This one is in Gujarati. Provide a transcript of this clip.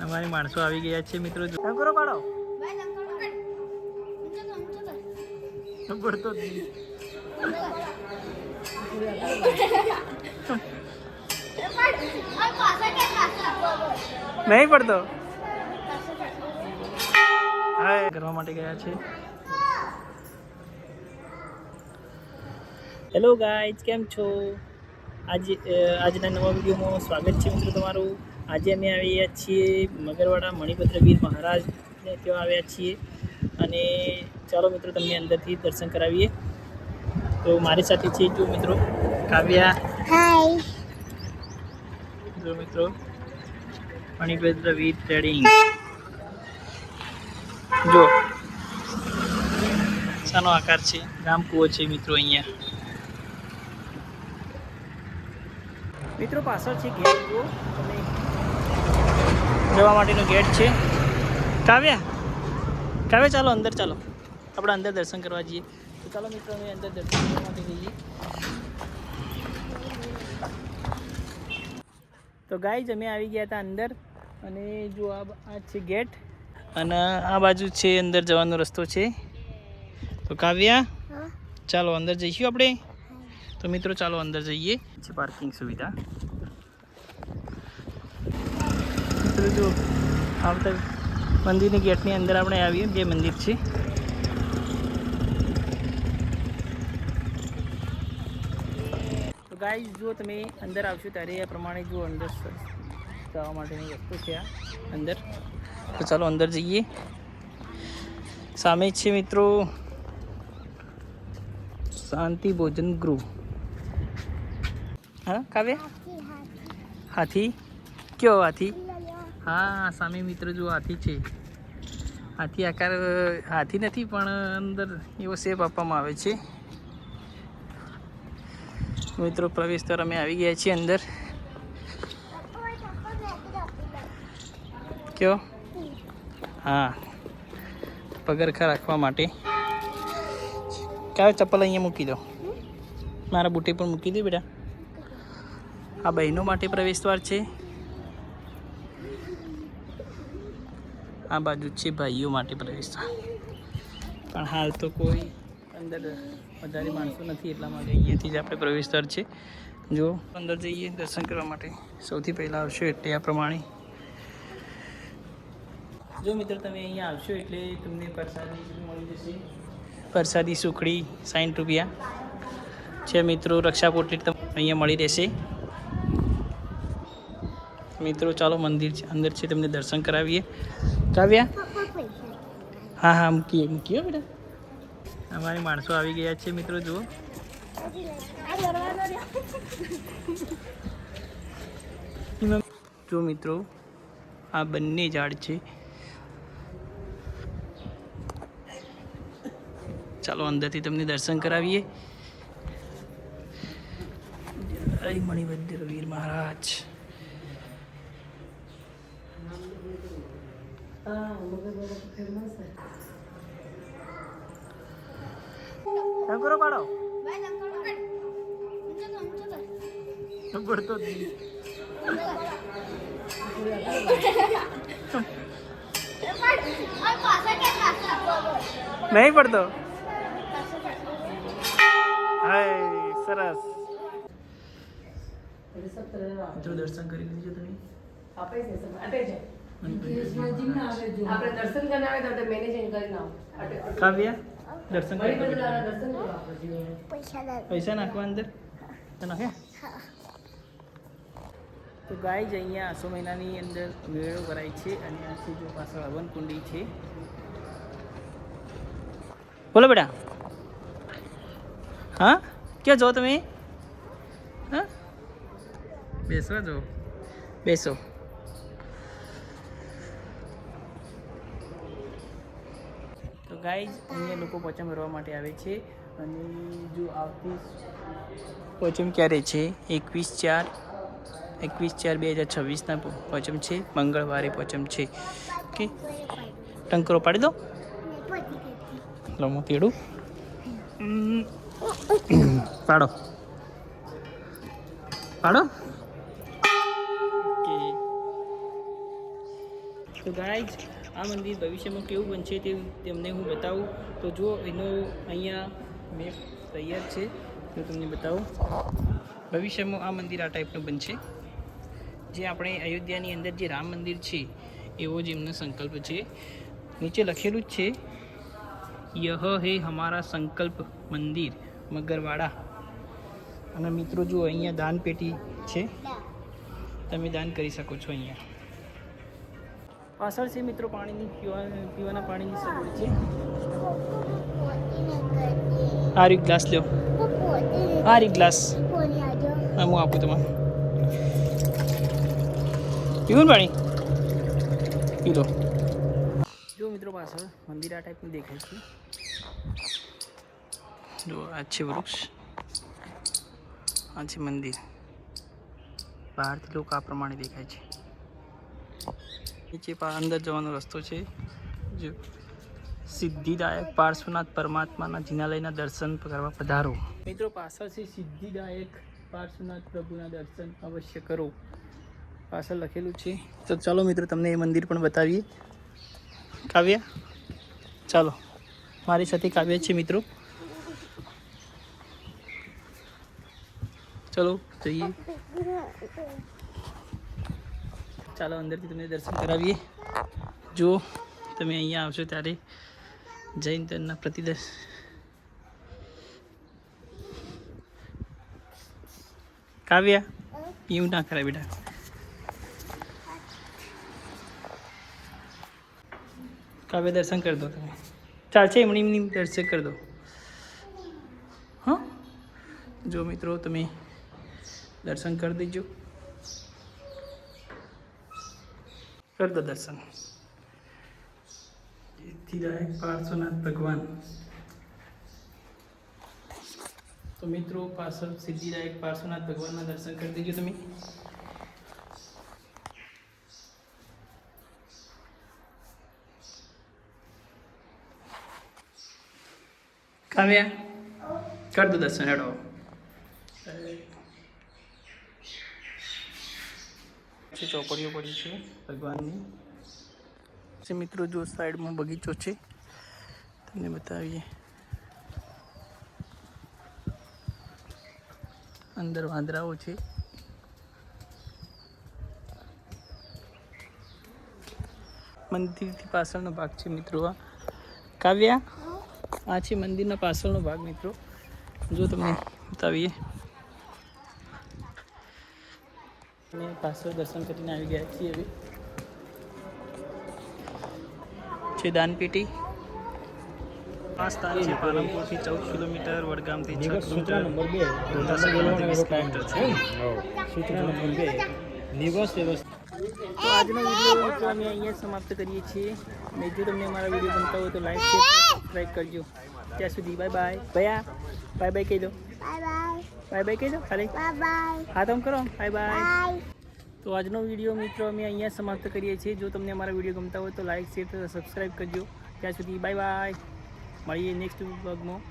અમારી માણસો આવી ગયા છે મિત્રો. કરો પાડો પડતો જ નહીં. નહીં પડતો. હા કરવા માટે ગયા છે. હેલો ગાઈઝ, કેમ છો? આજના નવા વિડીયોમાં સ્વાગત છે મિત્રો તમારું. આજે અમે આવ્યા છીએ મગરવાડા મણિભદ્ર વીર મહારાજને ત્યાં આવ્યા છીએ અને ચાલો મિત્રો તમને અંદરથી દર્શન કરાવીએ. તો મારી સાથે છે જો મિત્રો કાવ્યા. હાય. જો મિત્રો મણિભદ્ર વીર ટ્રેડિંગ જો શાનો આકાર છે, ગામ કૂવો છે મિત્રો. અહીંયા મિત્રો પાછળ છે ગેટ, જો તમે જવા માટેનો ગેટ છે. કાવ્યા ચાલો અંદર, ચાલો આપણે અંદર દર્શન કરવા જઈએ. તો ચાલો મિત્રો અમે અંદર દર્શન કરવા માટે જઈએ. તો ગાઈઝ અમે આવી ગયા હતા અંદર અને જો આ છે ગેટ અને આ બાજુ છે અંદર જવાનો રસ્તો છે. તો કાવ્યા ચાલો અંદર જઈશું આપણે. તો મિત્રો ચાલો અંદર જઈએ. છે પાર્કિંગ સુવિધા. મિત્રો જો આવતા મંદિરની ગેટની અંદર આપણે આવીએ. બે મંદિર છે. તો ગાઈઝ જો તમે અંદર આવશો ત્યારે આ પ્રમાણે જો અંદર જવા માટેની વસ્તુ છે આ અંદર. તો ચાલો અંદર જઈએ. સામે છે મિત્રો શાંતિ ભોજન ગૃહ. હા કાવ્ય, હાથી કયો હાથી? હા સામે મિત્રો જો હાથી છે. હાથી આકાર હાથી નથી પણ અંદર એવો શેપ આપવામાં આવે છે. મિત્રો પ્રવેશ દ્વાર અમે આવી ગયા છીએ અંદર. કયો? હા પગરખા રાખવા માટે. કયો ચપ્પલ અહીંયા મૂકી દો, મારા બુટી પણ મૂકી દે બેટા. આ બહેનો માટે પ્રવેશ દ્વાર છે. આ બાજુ છે ભાઈઓ માટે પ્રવેશ દ્વાર. પણ હાલ તો કોઈ અંદર વધારે માણસો નથી એટલા માટે અહીંયાથી જ આપણે પ્રવેશ દ્વાર છે. જો અંદર જઈએ દર્શન કરવા માટે. સૌથી પહેલાં આવશો એટલે આ પ્રમાણે જો મિત્રો તમે અહીંયા આવશો એટલે તમને પ્રસાદી મળી જશે. પ્રસાદી સુખડી 60 રૂપિયા છે મિત્રો. રક્ષા પોટલી તમને અહીંયા મળી રહેશે. મિત્રો ચાલો મંદિર છે અંદર છે, તમને દર્શન કરાવીએ. કાવ્યા હા હા મૂકીએ બેટા. અમારી માણસો આવી ગયા છે મિત્રો. જુઓ જો મિત્રો આ બંને ઝાડ છે. ચાલો અંદરથી તમને દર્શન કરાવીએ. જય મણિભદ્ર વીર મહારાજ. કરો પાડો પડતો જ નહીં. નહીં પડતો. હાય સરસ. જો દર્શન કરી લીધું તમે? કાવ્યા દર્શન પૈસા નાખવા અંદર નાખ્યા. તો ગાઈઝ અહીંયા આસો મહિનાની અંદર મેળો ભરાય છે અને આથી જો પાછળ હવન કુંડી છે. બોલો બેટા. હા ક્યાં જો તમે? હા બેસવા જો, બેસો. તો ગાઈઝ અહીંયા લોકો પોચમ ભરવા માટે આવે છે અને જો આવતી પોચમ ક્યારે છે? 21/4/2026 પોચમ છે. મંગળવારે પોચમ છે. ઓકે ટંકરો પાડી દો. લો હું તેડું. પાડો પાડો. ઓકે તો ગાઈઝ આ મંદિર ભવિષ્યમાં કેવું બનશે તે તમને હું બતાવું. તો જો એનો અહીંયા મેપ તૈયાર છે તો તમને બતાવું. ભવિષ્યમાં આ મંદિર આ ટાઈપનું બનશે, જે આપણે અયોધ્યાની અંદર જે રામ મંદિર છે એવો જ એમનો સંકલ્પ છે. નીચે લખેલું જ છે, યહ હે હમારા સંકલ્પ મંદિર મગરવાડા. અને મિત્રો જુઓ અહીંયા દાન પેટી છે, તમે દાન કરી શકો છો. અહીંયા પાછળ છે મિત્રો પાણીની પીવાના પાણીની સગવડ છે. આ રીત ગ્લાસ લ્યો, આ રીત ગ્લાસ હું આપું તમારે. પીવું પાણી પી લો. જો મિત્રો પાછળ મંદિર આ ટાઈપનું દેખાય છે. જો આ છે વૃક્ષ, આ છે મંદિર. બહારથી લોકો આ પ્રમાણે દેખાય છે. નીચે અંદર જવાનો રસ્તો છે. જો સિદ્ધિદાયક પાર્શ્વનાથ પરમાત્માના જિનાલયના દર્શન કરવા પધારો. મિત્રો પાછળ છે સિદ્ધિદાયક પાર્શ્વનાથ પ્રભુના દર્શન અવશ્ય કરો, પાછળ લખેલું છે. તો ચાલો મિત્રો તમને એ મંદિર પણ બતાવીએ. કાવ્યા ચાલો, મારી સાથે કાવ્યા છે મિત્રો. ચલો જઈએ, ચાલો અંદરથી તમને દર્શન કરાવીએ. જો તમે અહીંયા આવશો ત્યારે જૈન ધર્મના પ્રતિદર્શ કાવ્યા એવું ના કરાય બેટા. કાવ્ય દર્શન કરી દો તમે, ચાલશે એમની દર્શન કરી દો. હા જો મિત્રો તમે દર્શન કરી દેજો, કરી દો દર્શન. સિદ્ધિદાયક પાર્શ્વનાથ ભગવાન. તો મિત્રો પાછળ સિદ્ધિદાયક પાર્શ્વનાથ ભગવાનના દર્શન કરી દેજો તમે. કાવ્યા કરી દો દર્શન. હેડો ચોપડીઓ પડી છે ભગવાનની. મિત્રો જો સાઈડમાં બગીચો છે, તમને બતાવીએ. અંદર વાંદરાઓ છે. મંદિરથી પાછળનો ભાગ છે મિત્રો. આ કાવ્યા આ છે મંદિરના પાછળનો ભાગ મિત્રો. જો તમને બતાવીએ. અમે પાછળ દર્શન કરીને આવી ગયા છીએ. હવે છે દાનપેટી. આ સ્થાન છે પાલનપુરથી 14 કિલોમીટર, વડગામથી 6 કિલોમીટર, દોધાસરથી 20 કિલોમીટર છે. તો આજનો વિડીયો તો અમે અહીંયા સમાપ્ત કરીએ છીએ. અને જો તમને અમારા વિડીયો ગમતા હોય તો લાઈક શેર સબસ્ક્રાઈબ કરજો. ત્યાં સુધી બાય બાય. ભૈયા બાય બાય કહી દો. બાય બાય કહી દો ખાલી. હા તો કરો બાય બાય. તો આજનો વિડીયો મિત્રો અમે અહીંયા સમાપ્ત કરીએ છીએ. જો તમને અમારા વિડીયો ગમતા હોય તો લાઈક શેર સબસ્ક્રાઈબ કરજો. ત્યાં સુધી બાય બાય. મળીએ નેક્સ્ટ બ્લોગમાં.